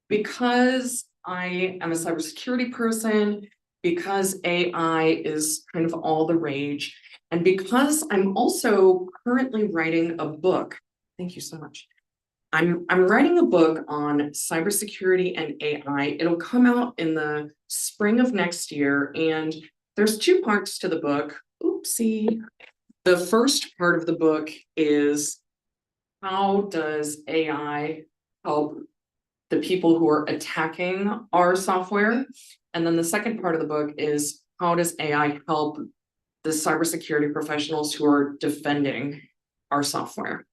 Because I am a cybersecurity person, because AI is kind of all the rage, and because I'm also currently writing a book. Thank you so much. I'm writing a book on cybersecurity and AI. It'll come out in the spring of next year, and there's two parts to the book. Oopsie. The first part of the book is how does AI help the people who are attacking our software? And then the second part of the book is how does AI help the cybersecurity professionals who are defending our software?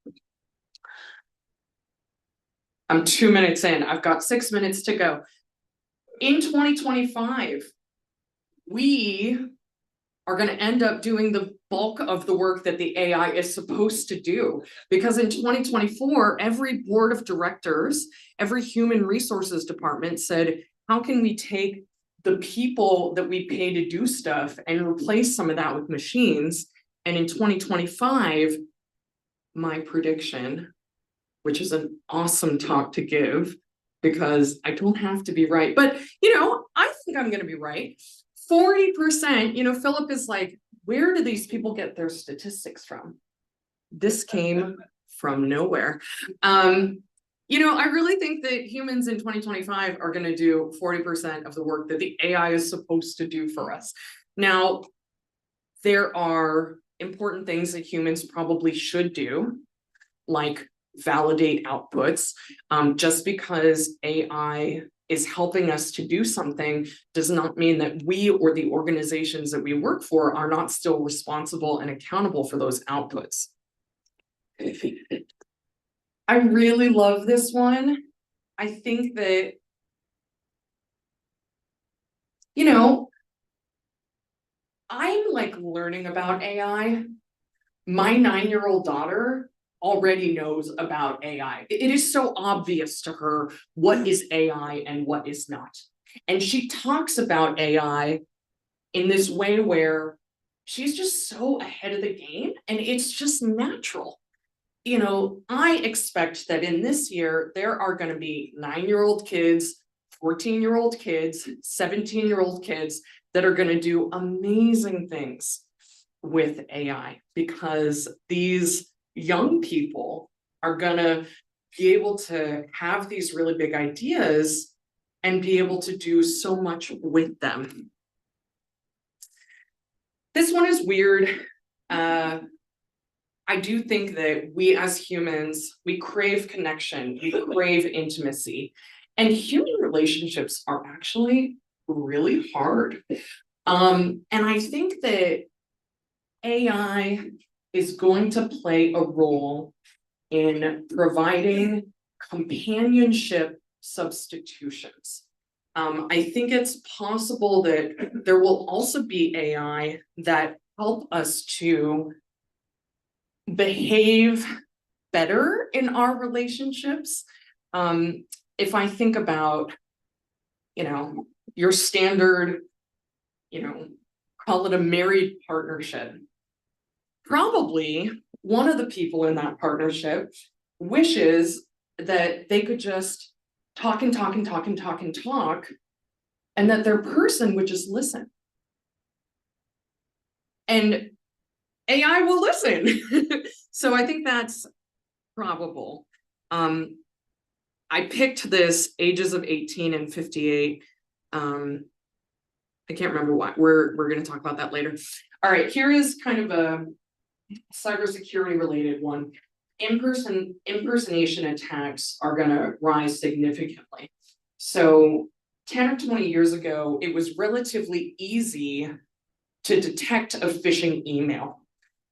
I'm 2 minutes in. I've got 6 minutes to go. In 2025, we are going to end up doing the bulk of the work that the AI is supposed to do. Because in 2024, every board of directors, every human resources department said, how can we take the people that we pay to do stuff and replace some of that with machines? And in 2025, my prediction, which is an awesome talk to give because I don't have to be right, but I think I'm going to be right. 40%, Philip is like, where do these people get their statistics from? This came from nowhere. I really think that humans in 2025 are going to do 40% of the work that the AI is supposed to do for us. Now, there are important things that humans probably should do, like validate outputs. Just because AI is helping us to do something does not mean that we or the organizations that we work for are not still responsible and accountable for those outputs. I really love this one. I think that, I'm like learning about AI. My 9-year-old daughter already knows about AI. It is so obvious to her what is AI and what is not. And she talks about AI in this way where she's just so ahead of the game and it's just natural. I expect that in this year, there are going to be 9-year-old kids, 14-year-old kids, 17-year-old kids that are going to do amazing things with AI because these young people are going to be able to have these really big ideas and be able to do so much with them. This one is weird. I do think that we as humans, we crave connection, we crave intimacy, and human relationships are actually really hard. And I think that AI is going to play a role in providing companionship substitutions. I think it's possible that there will also be AI that help us to behave better in our relationships. If I think about, your standard, call it a married partnership, probably one of the people in that partnership wishes that they could just talk and talk and talk and talk and talk, and that their person would just listen. And AI will listen. So I think that's probable. I picked this ages of 18 and 58. I can't remember what. We're going to talk about that later. All right, here is kind of a cybersecurity related one. Impersonation attacks are going to rise significantly. So 10 or 20 years ago, it was relatively easy to detect a phishing email.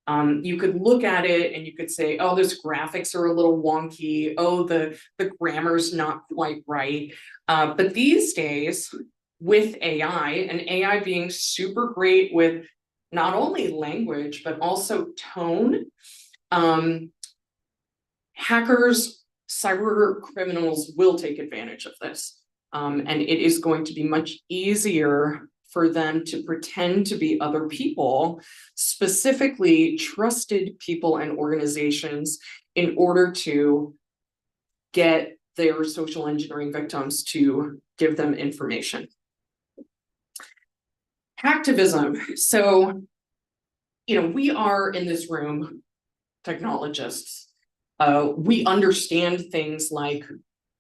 You could look at it and you could say, oh, those graphics are a little wonky. Oh, the grammar's not quite right. But these days, with AI, and AI being super great with not only language, but also tone, hackers, cyber criminals will take advantage of this. And it is going to be much easier for them to pretend to be other people, specifically trusted people and organizations, in order to get their social engineering victims to give them information. Hacktivism. So, we are in this room technologists. We understand things like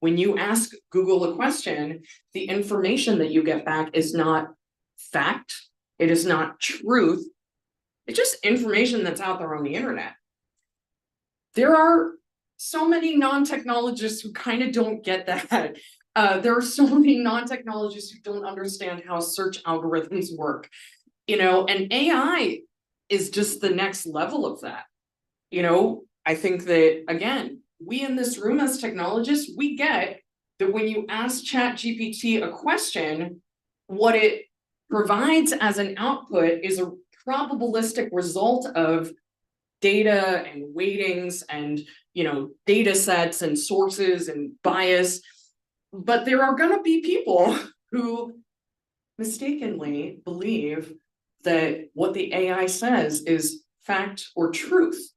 when you ask Google a question, the information that you get back is not fact, it is not truth, it's just information that's out there on the internet. There are so many non-technologists who kind of don't get that. There are so many non-technologists who don't understand how search algorithms work, and AI is just the next level of that. I think that, again, we in this room as technologists, we get that when you ask ChatGPT a question, what it provides as an output is a probabilistic result of data and weightings and data sets and sources and bias. But there are going to be people who mistakenly believe that what the AI says is fact or truth.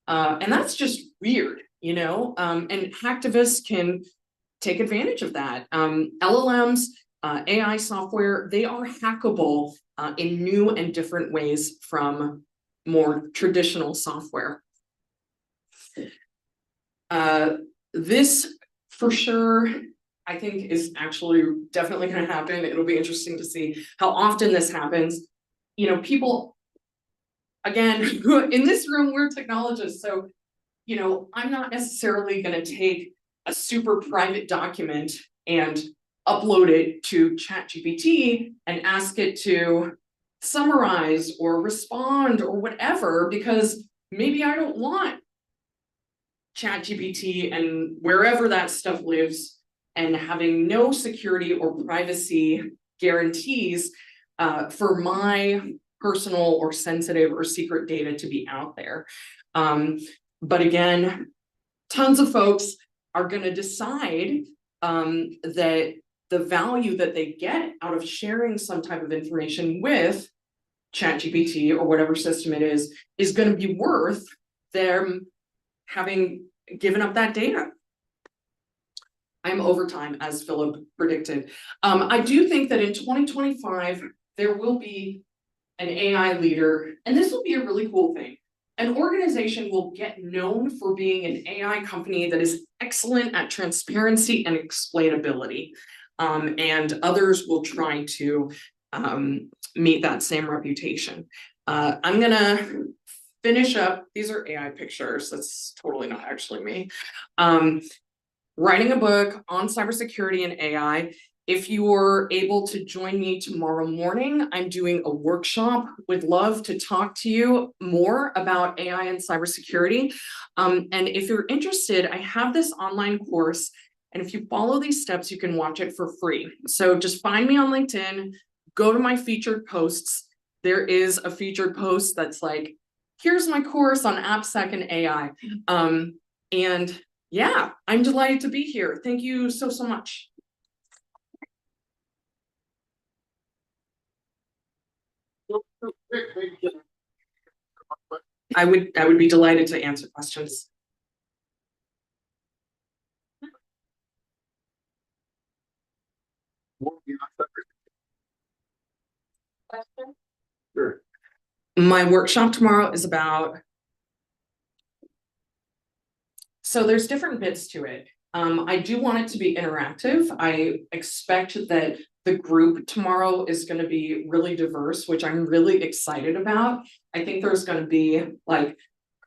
And that's just weird, and hacktivists can take advantage of that. LLMs, AI software, they are hackable in new and different ways from more traditional software. This, for sure, I think is actually definitely going to happen. It'll be interesting to see how often this happens. People, again, in this room, we're technologists. So, I'm not necessarily going to take a super private document and upload it to ChatGPT and ask it to summarize or respond or whatever, because maybe I don't want ChatGPT and wherever that stuff lives and having no security or privacy guarantees for my personal or sensitive or secret data to be out there. But again, tons of folks are going to decide that the value that they get out of sharing some type of information with ChatGPT or whatever system it is going to be worth them having given up that data. I'm over time, as Philip predicted. I do think that in 2025, there will be an AI leader, and this will be a really cool thing. An organization will get known for being an AI company that is excellent at transparency and explainability. And others will try to meet that same reputation. I'm gonna finish up, these are AI pictures, that's totally not actually me. Writing a book on cybersecurity and AI. If you're able to join me tomorrow morning, I'm doing a workshop. Would love to talk to you more about AI and cybersecurity. And if you're interested, I have this online course, and if you follow these steps, you can watch it for free. So just find me on LinkedIn, go to my featured posts. There is a featured post that's like, here's my course on AppSec and AI. And yeah, I'm delighted to be here. Thank you so much. I would be delighted to answer questions. Sure. My workshop tomorrow is about, so there's different bits to it. I do want it to be interactive. I expect that the group tomorrow is going to be really diverse, which I'm really excited about. I think there's going to be like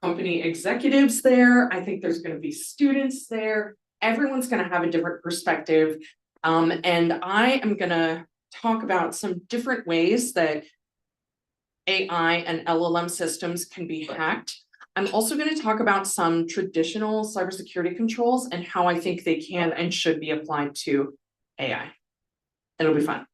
company executives there. I think there's going to be students there. Everyone's going to have a different perspective. And I am going to talk about some different ways that AI and LLM systems can be hacked. I'm also going to talk about some traditional cybersecurity controls and how I think they can and should be applied to AI. It'll be fun.